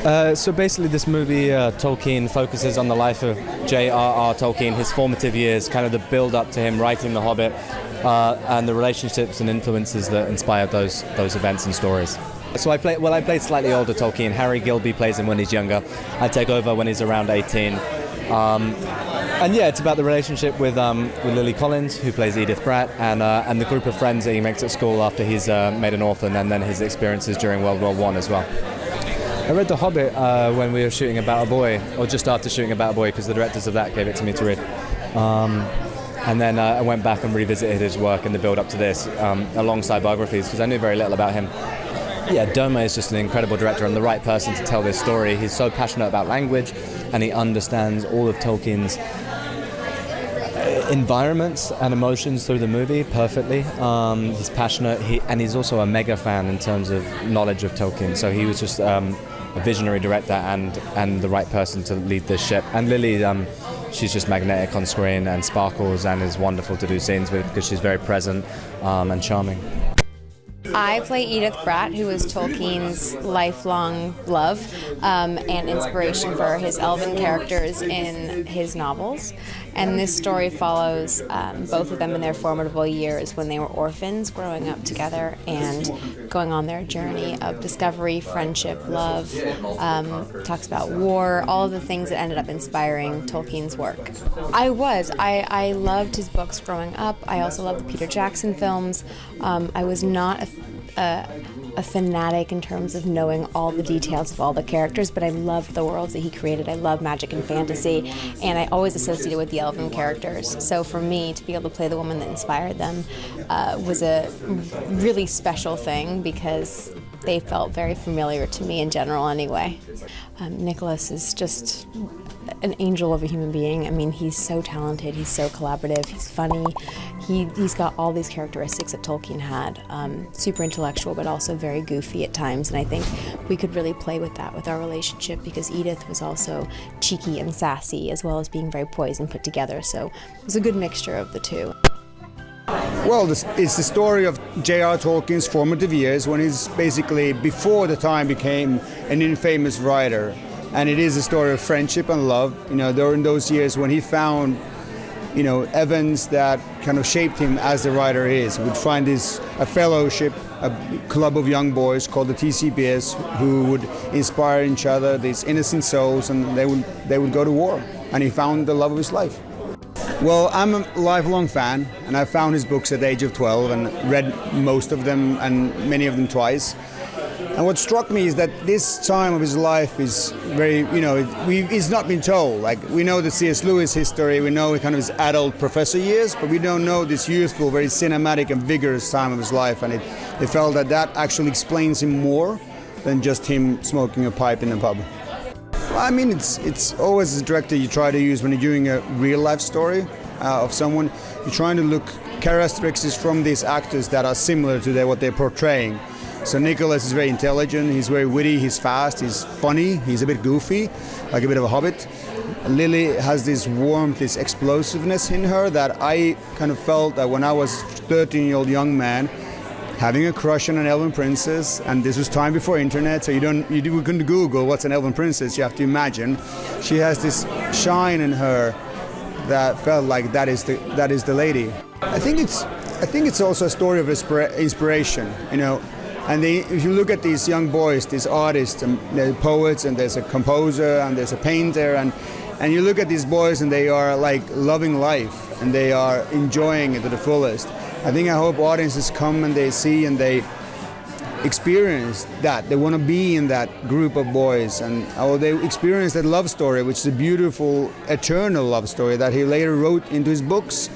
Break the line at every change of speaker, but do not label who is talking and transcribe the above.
So basically this movie, Tolkien focuses on the life of J.R.R. Tolkien, his formative years, kind of the build-up to him writing The Hobbit, and the relationships and influences that inspired those events and stories. So I played slightly older Tolkien. Harry Gilby plays him when he's younger. I take over when he's around 18. And yeah, it's about the relationship with Lily Collins, who plays Edith Bratt, and the group of friends that he makes at school after he's made an orphan, and then his experiences during World War I as well. I read The Hobbit when we were shooting About a Boy, or just after shooting About a Boy, because the directors of that gave it to me to read. And then I went back and revisited his work in the build-up to this, alongside biographies, because I knew very little about him. Yeah, Doma is just an incredible director and the right person to tell this story. He's so passionate about language, and he understands all of Tolkien's environments and emotions through the movie perfectly. He's passionate, and he's also a mega fan in terms of knowledge of Tolkien. So he was just a visionary director and the right person to lead this ship. And Lily, she's just magnetic on screen and sparkles and is wonderful to do scenes with because she's very present and charming.
I play Edith Bratt, who is Tolkien's lifelong love and inspiration for his elven characters in his novels. And this story follows both of them in their formidable years when they were orphans, growing up together and going on their journey of discovery, friendship, love, talks about war, all of the things that ended up inspiring Tolkien's work. I loved his books growing up. I also loved the Peter Jackson films. I was not a fanatic in terms of knowing all the details of all the characters, but I loved the worlds that he created. I love magic and fantasy, and I always associated with the elven characters. So for me, to be able to play the woman that inspired them was a really special thing because they felt very familiar to me in general anyway. Nicholas is just an angel of a human being. I mean, he's so talented, he's so collaborative, he's funny. He's got all these characteristics that Tolkien had. Super intellectual, but also very goofy at times. And I think we could really play with that with our relationship because Edith was also cheeky and sassy as well as being very poised and put together. So it was a good mixture of the two.
Well, it's the story of J.R. Tolkien's formative years when he's basically before the time became an infamous writer. And it is a story of friendship and love, during those years when he found, events that kind of shaped him as the writer is. He would find a fellowship, a club of young boys called the TCBS who would inspire each other, these innocent souls, and they would go to war. And he found the love of his life. Well, I'm a lifelong fan, and I found his books at the age of 12 and read most of them and many of them twice. And what struck me is that this time of his life is very, it's not been told. Like, we know the C.S. Lewis history, we know kind of his adult professor years, but we don't know this youthful, very cinematic and vigorous time of his life. And it felt that actually explains him more than just him smoking a pipe in a pub. I mean, it's always a director you try to use when you're doing a real-life story of someone. You're trying to look characteristics from these actors that are similar to what they're portraying. So Nicholas is very intelligent, he's very witty, he's fast, he's funny, he's a bit goofy, like a bit of a hobbit. Lily has this warmth, this explosiveness in her that I kind of felt that when I was a 13-year-old young man, having a crush on an elven princess, and this was time before internet, so we couldn't Google what's an elven princess, you have to imagine. She has this shine in her that felt like that is the lady. I think it's also a story of inspiration, And if you look at these young boys, these artists, and they're poets, and there's a composer, and there's a painter, and you look at these boys, and they are like loving life, and they are enjoying it to the fullest. I hope audiences come and they see and they experience that. They want to be in that group of boys, and they experience that love story, which is a beautiful, eternal love story that he later wrote into his books.